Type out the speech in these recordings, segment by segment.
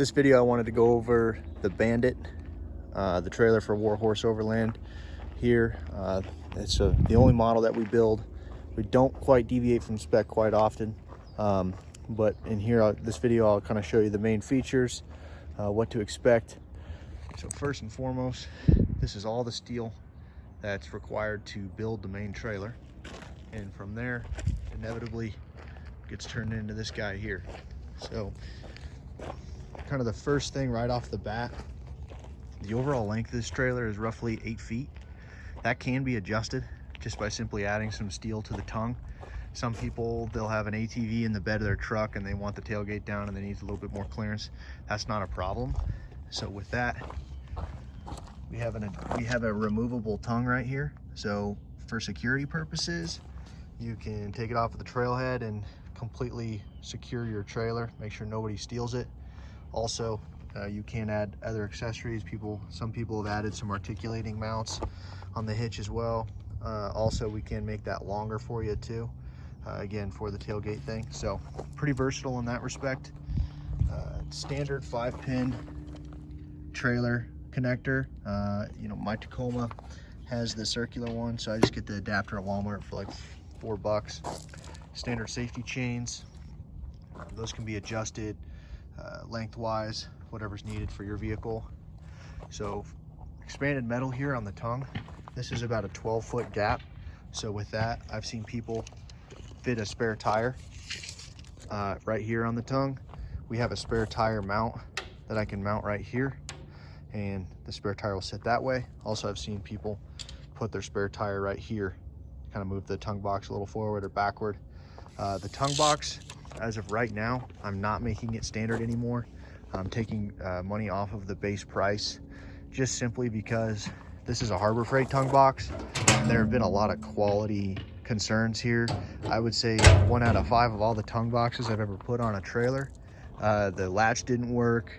This video I wanted to go over the Bandit, the trailer for Warhorse Overland here. It's the only model that we build. We don't quite deviate from spec quite often, but in here, this video, I'll kind of show you the main features, what to expect. So first and foremost, this is all the steel that's required to build the main trailer. And from there, inevitably gets turned into this guy here. So kind of the first thing right off the bat, the overall length of this trailer is roughly 8 feet. That can be adjusted just by simply adding some steel to the tongue. Some people, they'll have an ATV in the bed of their truck and they want the tailgate down and they need a little bit more clearance. That's not a problem. So with that, we have a removable tongue right here. So for security purposes, you can take it off of the trailhead and completely secure your trailer, make sure nobody steals it. Also, you can add other accessories. Some people have added some articulating mounts on the hitch as well. Also, we can make that longer for you too, again, for the tailgate thing. So pretty versatile in that respect. Standard 5-pin trailer connector. My Tacoma has the circular one, so I just get the adapter at Walmart for like $4. Standard safety chains. Those can be adjusted lengthwise, whatever's needed for your vehicle. So expanded metal here on the tongue. This is about a 12-foot gap. So with that, I've seen people fit a spare tire right here on the tongue. We have a spare tire mount that I can mount right here, and the spare tire will sit that way. Also, I've seen people put their spare tire right here, kind of move the tongue box a little forward or backward. The tongue box, as of right now, I'm not making it standard anymore. I'm taking money off of the base price, just simply because this is a Harbor Freight tongue box. There have been a lot of quality concerns here. I would say 1 out of 5 of all the tongue boxes I've ever put on a trailer, the latch didn't work.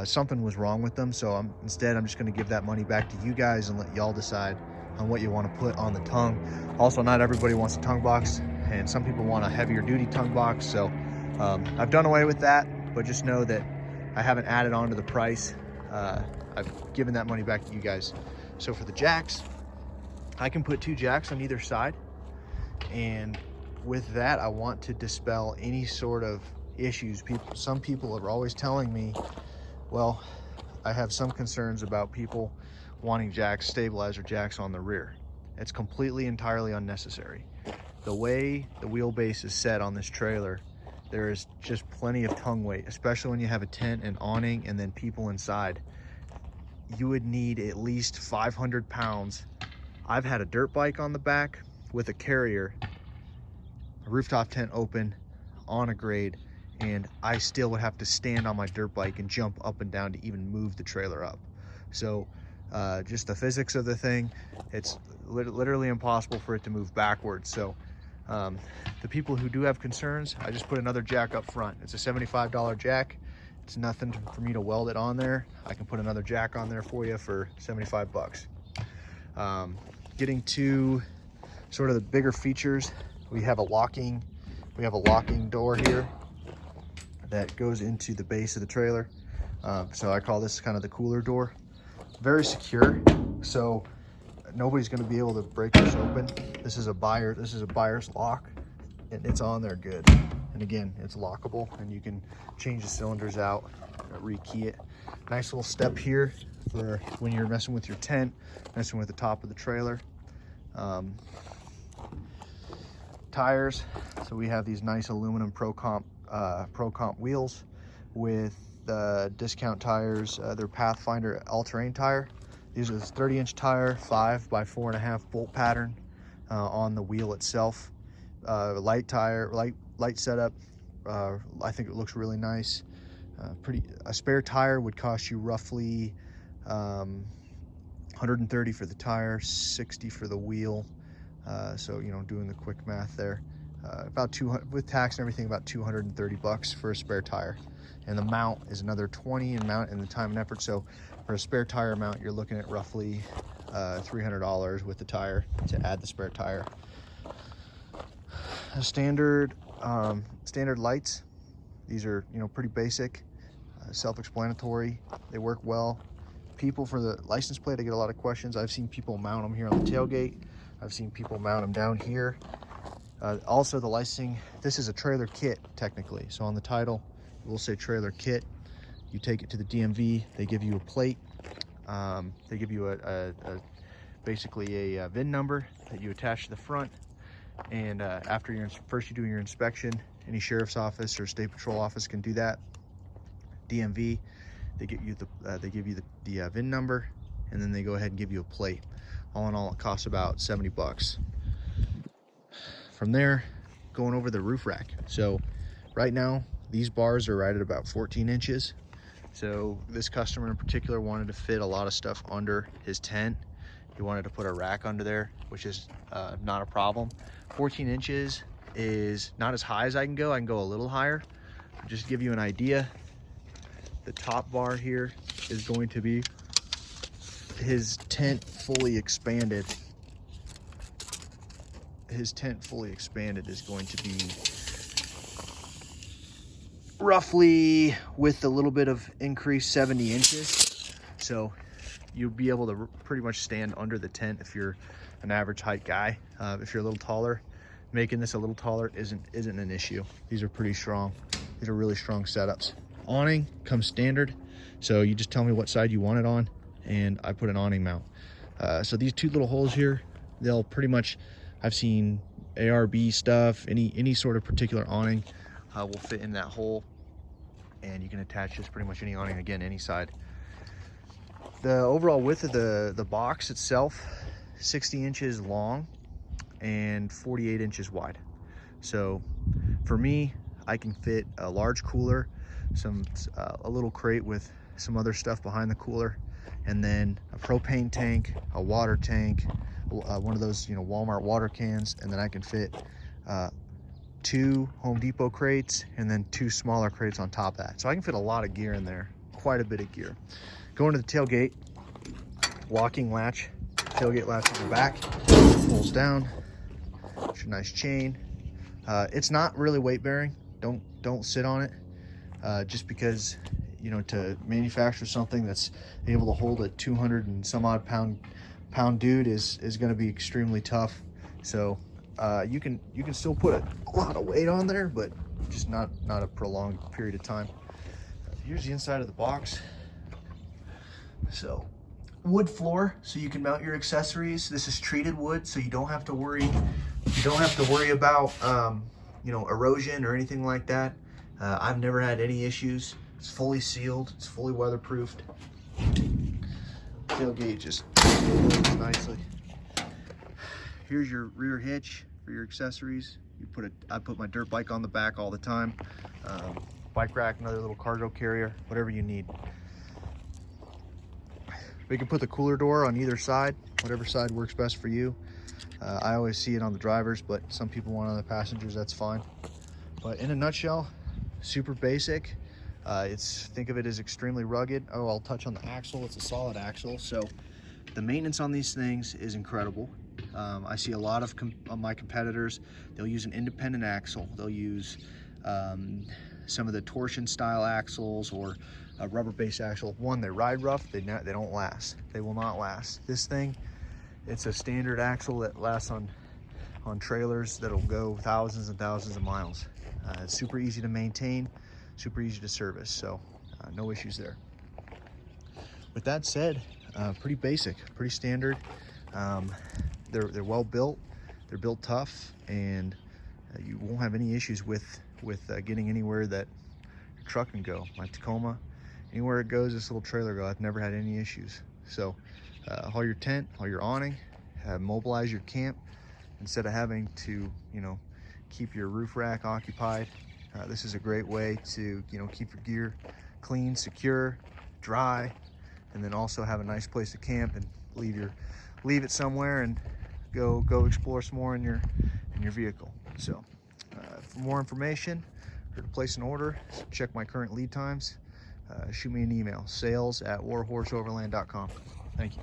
Something was wrong with them. So instead, I'm just going to give that money back to you guys and let y'all decide on what you want to put on the tongue. Also, not everybody wants a tongue box, and some people want a heavier duty tongue box. So I've done away with that, but just know that I haven't added on to the price. I've given that money back to you guys. So for the jacks, I can put 2 jacks on either side. And with that, I want to dispel any sort of issues. Some people are always telling me, well, I have some concerns about people wanting stabilizer jacks on the rear. It's completely, entirely unnecessary. The way the wheelbase is set on this trailer, there is just plenty of tongue weight, especially when you have a tent and awning and then people inside. You would need at least 500 pounds. I've had a dirt bike on the back with a carrier, a rooftop tent open on a grade, and I still would have to stand on my dirt bike and jump up and down to even move the trailer up. So just the physics of the thing, it's literally impossible for it to move backwards. So the people who do have concerns, I just put another jack up front. It's a $75 jack. It's nothing for me to weld it on there. I can put another jack on there for you for 75 bucks. Getting to sort of the bigger features, we have a locking door here that goes into the base of the trailer. So I call this kind of the cooler door. Very secure, so nobody's going to be able to break this open. This is a buyer's lock, and it's on there good. And again, it's lockable, and you can change the cylinders out, rekey it. Nice little step here for when you're messing with your tent, messing with the top of the trailer. Tires, so we have these nice aluminum Pro Comp wheels with discount tires. They're Pathfinder all-terrain tire. These are the 30-inch tire, 5 by 4.5 bolt pattern on the wheel itself. Light setup. I think it looks really nice. A spare tire would cost you roughly $130 for the tire, $60 for the wheel. So doing the quick math there, about 200 with tax and everything, about 230 bucks for a spare tire. And the mount is another 20 in mount and the time and effort. So for a spare tire mount, you're looking at roughly $300 with the tire to add the spare tire. Standard lights. These are, pretty basic. self-explanatory. They work well. People, for the license plate, I get a lot of questions. I've seen people mount them here on the tailgate. I've seen people mount them down here. Also, the licensing, this is a trailer kit technically. So on the title, it will say trailer kit. You take it to the DMV, they give you a plate. They give you basically a VIN number that you attach to the front. And after first you do your inspection, any sheriff's office or state patrol office can do that. DMV, they give you the VIN number, and then they go ahead and give you a plate. All in all, it costs about 70 bucks. From there, going over the roof rack. So right now, these bars are right at about 14 inches. So this customer in particular wanted to fit a lot of stuff under his tent. He wanted to put a rack under there, which is not a problem. 14 inches is not as high as I can go. I can go a little higher. Just to give you an idea, the top bar here is going to be his tent fully expanded. His tent fully expanded is going to be roughly, with a little bit of increase, 70 inches. So you'll be able to pretty much stand under the tent if you're an average height guy. If you're a little taller, making this a little taller isn't an issue. These are pretty strong. These are really strong setups. Awning comes standard, so you just tell me what side you want it on, and I put an awning mount. So these two little holes here, they'll pretty much, I've seen ARB stuff, any sort of particular awning will fit in that hole, and you can attach just pretty much any awning, again, any side. The overall width of the box itself, 60 inches long and 48 inches wide. So for me, I can fit a large cooler, a little crate with some other stuff behind the cooler, and then a propane tank, a water tank, one of those Walmart water cans, and then I can fit 2 Home Depot crates and then 2 smaller crates on top of that. So I can fit a lot of gear in there, quite a bit of gear. Going to the tailgate, locking latch, tailgate latch on the back, pulls down. It's a nice chain. It's not really weight bearing. Don't sit on it, just because to manufacture something that's able to hold a 200 and some odd pound dude is going to be extremely tough. So you can still put a lot of weight on there, but just not a prolonged period of time. Here's the inside of the box. So wood floor, so you can mount your accessories. This is treated wood, so you don't have to worry about erosion or anything like that. I've never had any issues. It's fully sealed, it's fully weatherproofed. Tailgate just works nicely. Here's your rear hitch for your accessories. I put my dirt bike on the back all the time. Bike rack, another little cargo carrier, whatever you need. We can put the cooler door on either side, whatever side works best for you. I always see it on the drivers, but some people want it on the passengers, that's fine. But in a nutshell, super basic. Think of it as extremely rugged. Oh, I'll touch on the axle. It's a solid axle, so the maintenance on these things is incredible. I see a lot of my competitors, they'll use an independent axle. They'll use some of the torsion style axles or a rubber base axle. One, they ride rough, they don't last. They will not last. This thing, it's a standard axle that lasts on trailers that'll go thousands and thousands of miles. It's super easy to maintain, super easy to service, so no issues there. With that said, pretty basic, pretty standard. They're well built, they're built tough, and you won't have any issues with getting anywhere that your truck can go. My Tacoma, anywhere it goes, this little trailer go. I've never had any issues. So haul your tent, haul your awning, mobilize your camp instead of having to keep your roof rack occupied. This is a great way to keep your gear clean, secure, dry, and then also have a nice place to camp and leave it somewhere and go explore some more in your vehicle. So for more information or to place an order, check my current lead times. Shoot me an email, sales@warhorseoverland.com. Thank you.